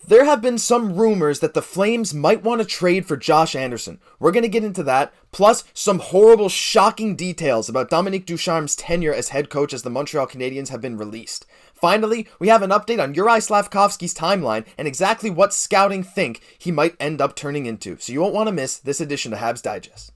There have been some rumors that the Flames might want to trade for Josh Anderson. We're going to get into that, plus some horrible, shocking details about Dominic Ducharme's tenure as head coach as the Montreal Canadiens have been released. Finally, we have an update on Juraj Slafkovsky's timeline and exactly what scouting think he might end up turning into, so you won't want to miss this edition of Habs Digest.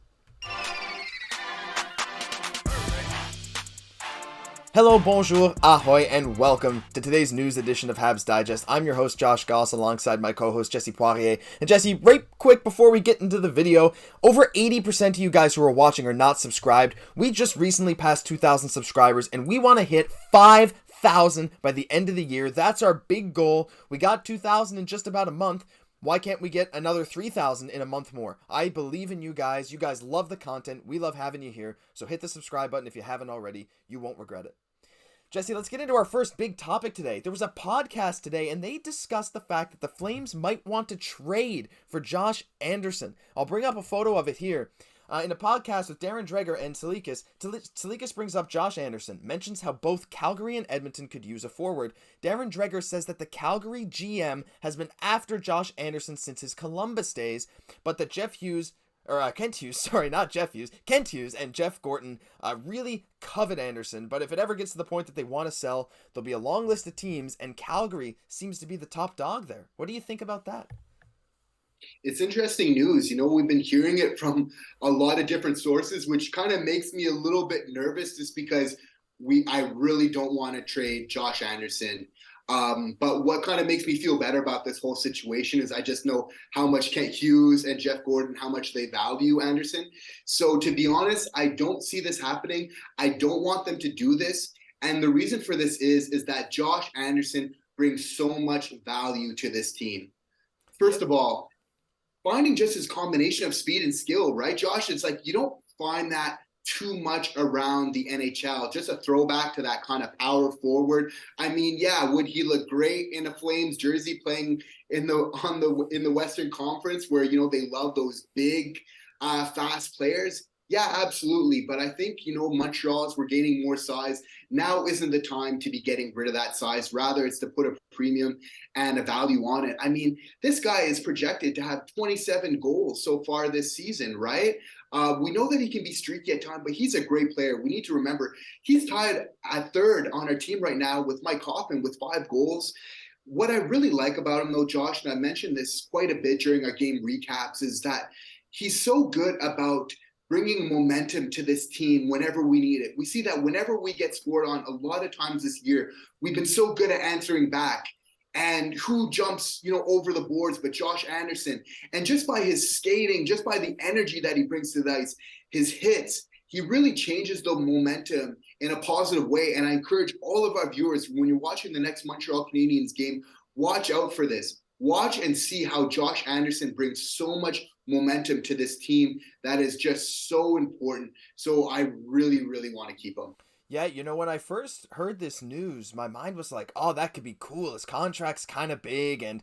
Hello, bonjour, ahoy, and welcome to today's news edition of Habs Digest. I'm your host, Josh Gosse, alongside my co-host, Jesse Poirier. And Jesse, right quick before we get into the video, over 80% of you guys who are watching are not subscribed. We just recently passed 2,000 subscribers, and we want to hit 5,000 by the end of the year. That's our big goal. We got 2,000 in just about a month. Why can't we get another 3,000 in a month more? I believe in you guys. You guys love the content. We love having you here. So hit the subscribe button if you haven't already. You won't regret it. Jesse, let's get into our first big topic today. There was a podcast today, and they discussed the fact that the Flames might want to trade for Josh Anderson. I'll bring up a photo of it here. In a podcast with Darren Dreger and Tselikas brings up Josh Anderson, mentions how both Calgary and Edmonton could use a forward. Darren Dreger says that the Calgary GM has been after Josh Anderson since his Columbus days, but that Kent Hughes and Jeff Gorton really covet Anderson, but if it ever gets to the point that they want to sell, there'll be a long list of teams, and Calgary seems to be the top dog there. What do you think about that? It's interesting news. We've been hearing it from a lot of different sources, which kind of makes me a little bit nervous just because I really don't want to trade Josh Anderson. But what kind of makes me feel better about this whole situation is I just know how much Kent Hughes and Jeff Gorton, how much they value Anderson. So to be honest, I don't see this happening. I don't want them to do this. And the reason for this is that Josh Anderson brings so much value to this team. First of all, finding just his combination of speed and skill, right, Josh? It's like you don't find that too much around the NHL. Just a throwback to that kind of power forward. I mean, yeah, would he look great in a Flames jersey playing in the Western Conference where they love those big, fast players? Yeah, absolutely. But I think Montreal, as we're gaining more size, now isn't the time to be getting rid of that size. Rather, it's to put a premium and a value on it. I mean, this guy is projected to have 27 goals so far this season, right? We know that he can be streaky at times, but he's a great player. We need to remember he's tied at third on our team right now with Mike Hoffman with 5 goals. What I really like about him, though, Josh, and I mentioned this quite a bit during our game recaps, is that he's so good about bringing momentum to this team whenever we need it. We see that whenever we get scored on, a lot of times this year, we've been so good at answering back. And who jumps, over the boards but Josh Anderson. And just by his skating, just by the energy that he brings to the ice, his hits, he really changes the momentum in a positive way. And I encourage all of our viewers, when you're watching the next Montreal Canadiens game, watch out for this. Watch and see how Josh Anderson brings so much momentum to this team that is just so important. So I really, really want to keep him. Yeah, when I first heard this news, my mind was like, oh, that could be cool. His contract's kind of big, and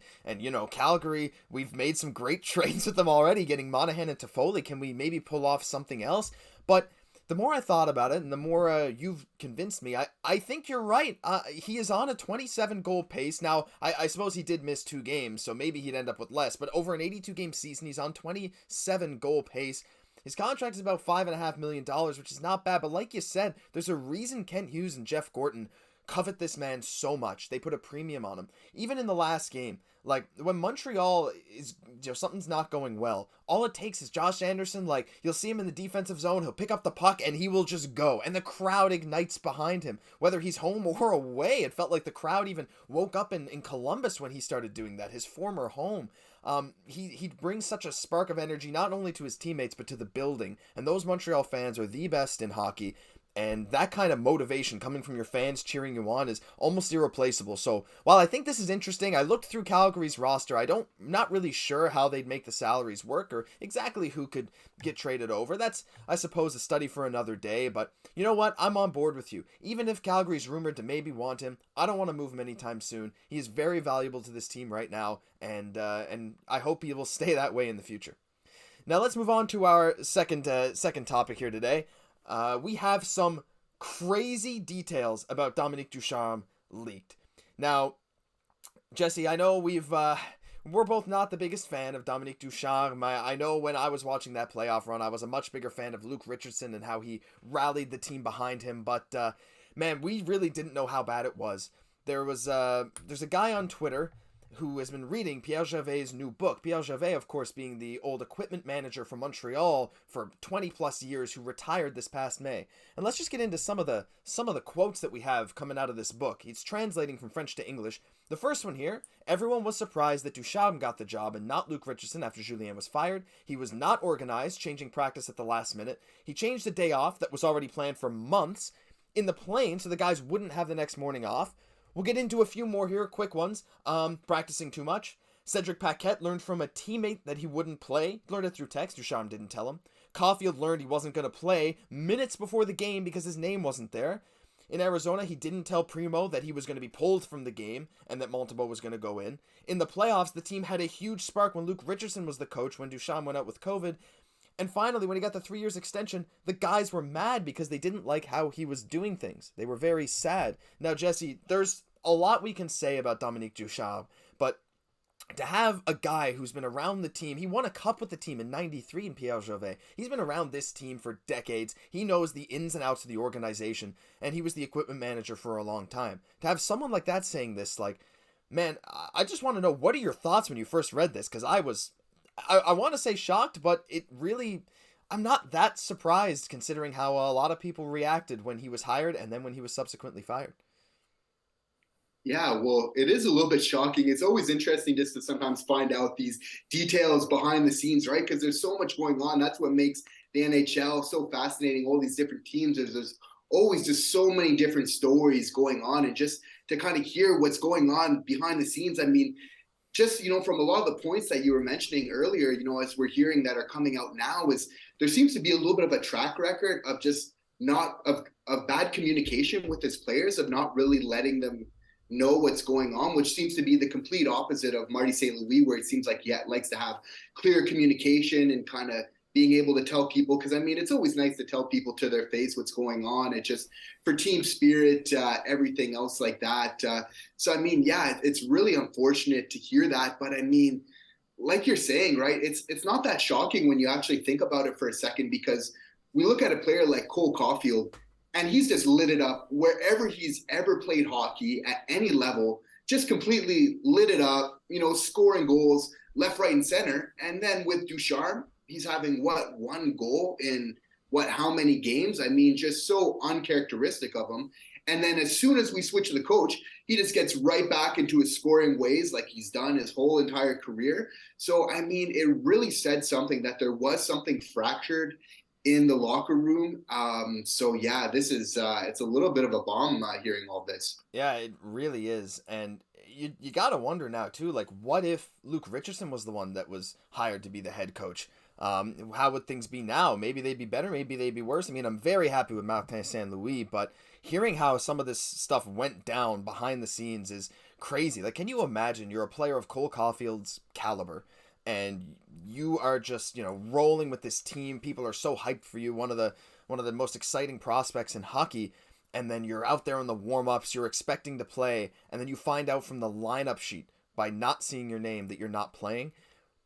Calgary, we've made some great trades with them already, getting Monahan and Toffoli. Can we maybe pull off something else? But the more I thought about it, and the more you've convinced me, I think you're right. He is on a 27-goal pace. Now, I suppose he did miss 2 games, so maybe he'd end up with less. But over an 82-game season, he's on 27-goal pace. His contract is about $5.5 million, which is not bad. But like you said, there's a reason Kent Hughes and Jeff Gorton covet this man so much. They put a premium on him. Even in the last game, like when Montreal is, something's not going well, all it takes is Josh Anderson. Like, you'll see him in the defensive zone. He'll pick up the puck and he will just go. And the crowd ignites behind him, whether he's home or away. It felt like the crowd even woke up in Columbus when he started doing that, his former home. He brings such a spark of energy, not only to his teammates, but to the building. And those Montreal fans are the best in hockey. And that kind of motivation coming from your fans cheering you on is almost irreplaceable. So while I think this is interesting, I looked through Calgary's roster. Not really sure how they'd make the salaries work or exactly who could get traded over. That's, I suppose, a study for another day. But you know what? I'm on board with you. Even if Calgary's rumored to maybe want him, I don't want to move him anytime soon. He is very valuable to this team right now, and I hope he will stay that way in the future. Now let's move on to our second topic here today. We have some crazy details about Dominic Ducharme leaked. Now, Jesse, I know we're both not the biggest fan of Dominic Ducharme. I know when I was watching that playoff run, I was a much bigger fan of Luke Richardson and how he rallied the team behind him. But man, we really didn't know how bad it was. There's a guy on Twitter who has been reading Pierre Gervais' new book. Pierre Gervais, of course, being the old equipment manager from Montreal for 20 plus years, who retired this past May. And let's just get into some of the quotes that we have coming out of this book. He's translating from French to English. The first one here: everyone was surprised that Ducharme got the job and not Luke Richardson after Julien was fired. He was not organized, changing practice at the last minute. He changed a day off that was already planned for months in the plane so the guys wouldn't have the next morning off. We'll get into a few more here, quick ones. Practicing too much. Cedric Paquette learned from a teammate that he wouldn't play. Learned it through text. Ducharme didn't tell him. Caufield learned he wasn't going to play minutes before the game because his name wasn't there. In Arizona, he didn't tell Primo that he was going to be pulled from the game and that Montembeault was going to go in. In the playoffs, the team had a huge spark when Luke Richardson was the coach when Ducharme went out with COVID. And finally, when he got the 3 years extension, the guys were mad because they didn't like how he was doing things. They were very sad. Now, Jesse, there's a lot we can say about Dominic Ducharme, but to have a guy who's been around the team, he won a cup with the team in '93 in Pierre Gervais. He's been around this team for decades. He knows the ins and outs of the organization, and he was the equipment manager for a long time. To have someone like that saying this, like, man, I just want to know, what are your thoughts when you first read this? Because I want to say shocked, but it really, I'm not that surprised considering how a lot of people reacted when he was hired and then when he was subsequently fired. Yeah, well, it is a little bit shocking. It's always interesting just to sometimes find out these details behind the scenes, right? Because there's so much going on. That's what makes the NHL so fascinating. All these different teams. There's always just so many different stories going on. And just to kind of hear what's going on behind the scenes, I mean, just, from a lot of the points that you were mentioning earlier, as we're hearing that are coming out now, is there seems to be a little bit of a track record of just not of bad communication with his players, of not really letting them know what's going on, which seems to be the complete opposite of Marty St. Louis, where it seems like he likes to have clear communication and kind of being able to tell people, because I mean, it's always nice to tell people to their face what's going on. It just, for team spirit, everything else like that. So I mean, yeah, it's really unfortunate to hear that, but I mean, like you're saying, right, it's not that shocking when you actually think about it for a second, because we look at a player like Cole Caufield, and he's just lit it up wherever he's ever played hockey at any level, just completely lit it up, scoring goals left, right, and center. And then with Ducharme, he's having one goal in how many games? I mean, just so uncharacteristic of him. And then as soon as we switch the coach, he just gets right back into his scoring ways like he's done his whole entire career. So, I mean, it really said something, that there was something fractured in the locker room. So yeah, this is it's a little bit of a bomb hearing all this. Yeah, it really is. And you gotta wonder now too, like, what if Luke Richardson was the one that was hired to be the head coach? How would things be now? Maybe they'd be better, maybe they'd be worse. I mean, I'm very happy with Martin St. Louis, but hearing how some of this stuff went down behind the scenes is crazy. Like, can you imagine you're a player of Cole Caufield's caliber, and you are just, rolling with this team. People are so hyped for you, one of the most exciting prospects in hockey, and then you're out there in the warm-ups, you're expecting to play, and then you find out from the lineup sheet by not seeing your name that you're not playing.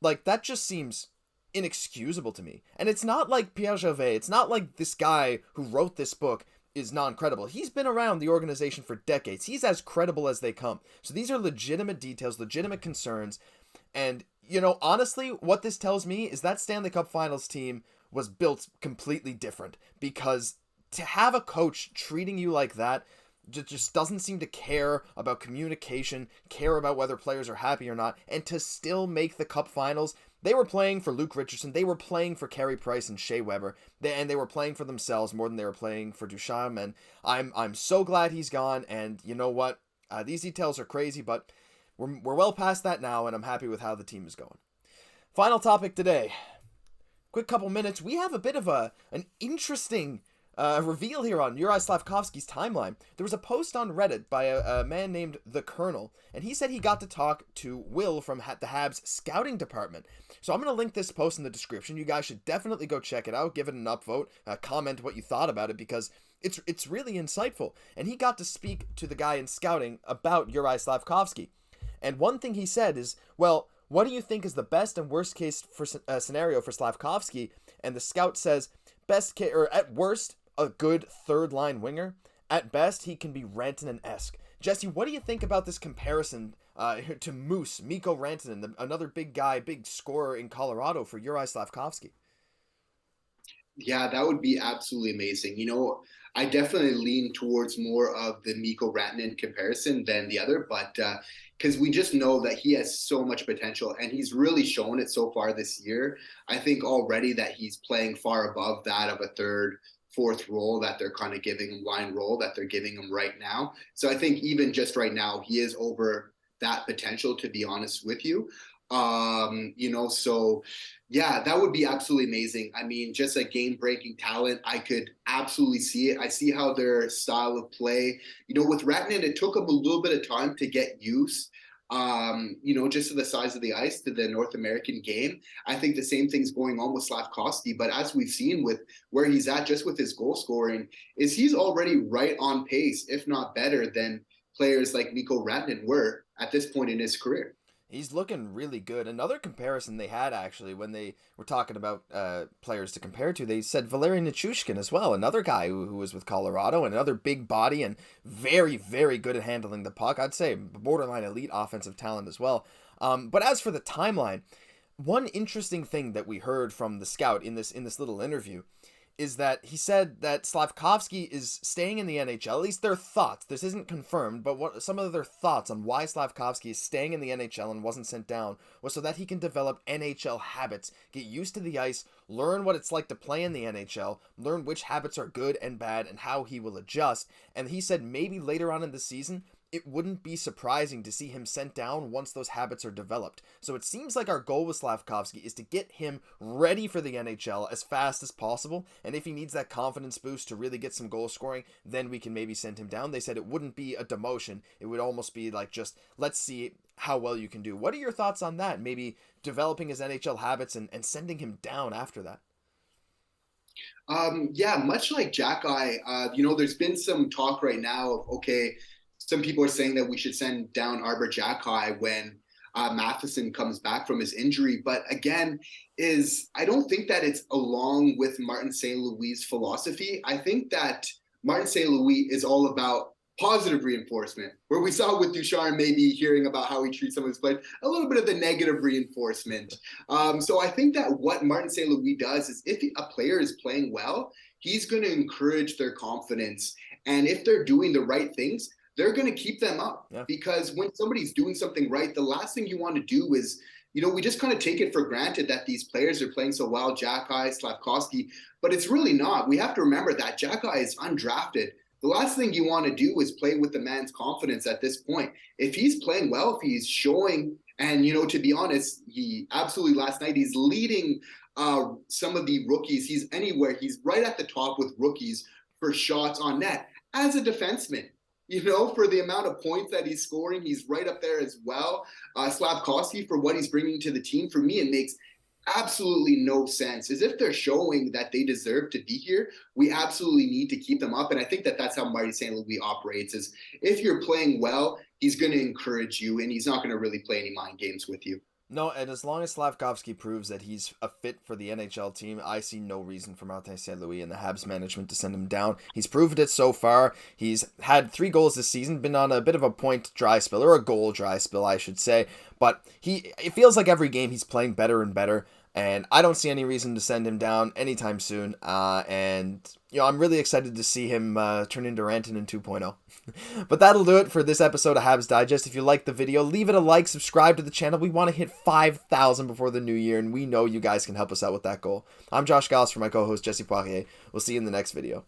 Like, that just seems inexcusable to me. And it's not like Pierre Gervais, it's not like this guy who wrote this book is non-credible. He's been around the organization for decades. He's as credible as they come. So these are legitimate details, legitimate concerns, and honestly, what this tells me is that Stanley Cup Finals team was built completely different, because to have a coach treating you like that just doesn't seem to care about communication, care about whether players are happy or not, and to still make the Cup Finals. They were playing for Luke Richardson, they were playing for Carey Price and Shea Weber, and they were playing for themselves more than they were playing for Ducharme, and I'm so glad he's gone. And you know what? These details are crazy, but we're well past that now, and I'm happy with how the team is going. Final topic today. Quick couple minutes. We have a bit of an interesting reveal here on Juraj Slafkovsky's timeline. There was a post on Reddit by a man named The Colonel, and he said he got to talk to Will from the Habs scouting department. So I'm going to link this post in the description. You guys should definitely go check it out, give it an upvote, comment what you thought about it, because it's really insightful. And he got to speak to the guy in scouting about Juraj Slafkovsky. And one thing he said is, well, what do you think is the best and worst case for scenario for Slafkovsky? And the scout says, best case, or at worst, a good third line winger. At best, he can be Rantanen-esque. Jesse, what do you think about this comparison to Moose, Mikko Rantanen, another big guy, big scorer in Colorado for Juraj Slafkovsky? Yeah, that would be absolutely amazing. I definitely lean towards more of the Mikko Rantanen comparison than the other, but because we just know that he has so much potential and he's really shown it so far this year. I think already that he's playing far above that of a third, fourth role that they're kind of giving him, line role that they're giving him right now. So I think even just right now, he is over that potential, to be honest with you. So yeah, that would be absolutely amazing. I mean, just a game breaking talent. I could absolutely see it. I see how their style of play, with Rantanen, it took him a little bit of time to get used, just to the size of the ice, to the North American game. I think the same thing's going on with Slafkovsky, but as we've seen with where he's at, just with his goal scoring, is he's already right on pace, if not better than players like Mikko Rantanen were at this point in his career. He's looking really good. Another comparison they had, actually, when they were talking about players to compare to, they said Valeri Nichushkin as well, another guy who was with Colorado, and another big body and very, very good at handling the puck. I'd say borderline elite offensive talent as well. But as for the timeline, one interesting thing that we heard from the scout in this little interview is that he said that Slafkovsky is staying in the NHL. At least their thoughts. This isn't confirmed, but what some of their thoughts on why Slafkovsky is staying in the NHL and wasn't sent down was so that he can develop NHL habits, get used to the ice, learn what it's like to play in the NHL, learn which habits are good and bad, and how he will adjust. And he said maybe later on in the season, it wouldn't be surprising to see him sent down once those habits are developed. So it seems like our goal with Slafkovsky is to get him ready for the NHL as fast as possible, and if he needs that confidence boost to really get some goal scoring, then we can maybe send him down. They said it wouldn't be a demotion. It would almost be like, just let's see how well you can do. What are your thoughts on that? Maybe developing his NHL habits and sending him down after that? Yeah, much like Jack there's been some talk right now of, okay, some people are saying that we should send down Arbor Jacki when Matheson comes back from his injury. But again, I don't think that it's along with Martin St. Louis' philosophy. I think that Martin St. Louis is all about positive reinforcement, where we saw with Ducharme maybe hearing about how he treats some of his players, a little bit of the negative reinforcement. So I think that what Martin St. Louis does is if a player is playing well, he's going to encourage their confidence. And if they're doing the right things, they're going to keep them up. Yeah. Because when somebody's doing something right, the last thing you want to do is, we just kind of take it for granted that these players are playing so well, Jacki, Slafkovsky, but it's really not. We have to remember that Jacki is undrafted. The last thing you want to do is play with the man's confidence at this point. If he's playing well, if he's showing, and, to be honest, he absolutely last night, he's leading some of the rookies. He's right at the top with rookies for shots on net as a defenseman. For the amount of points that he's scoring, he's right up there as well. Slafkovsky, for what he's bringing to the team, for me, it makes absolutely no sense. As if they're showing that they deserve to be here, we absolutely need to keep them up. And I think that that's how Marty St. Louis operates, is if you're playing well, he's going to encourage you, and he's not going to really play any mind games with you. No, and as long as Slafkovsky proves that he's a fit for the NHL team, I see no reason for Martin St. Louis and the Habs management to send him down. He's proved it so far. He's had 3 goals this season, been on a bit of a point dry spell, or a goal dry spell, I should say. But it feels like every game he's playing better and better. And I don't see any reason to send him down anytime soon. I'm really excited to see him turn into Rantanen 2.0. But that'll do it for this episode of Habs Digest. If you liked the video, leave it a like, subscribe to the channel. We want to hit 5,000 before the new year, and we know you guys can help us out with that goal. I'm Josh Gosse for my co-host Jesse Poirier. We'll see you in the next video.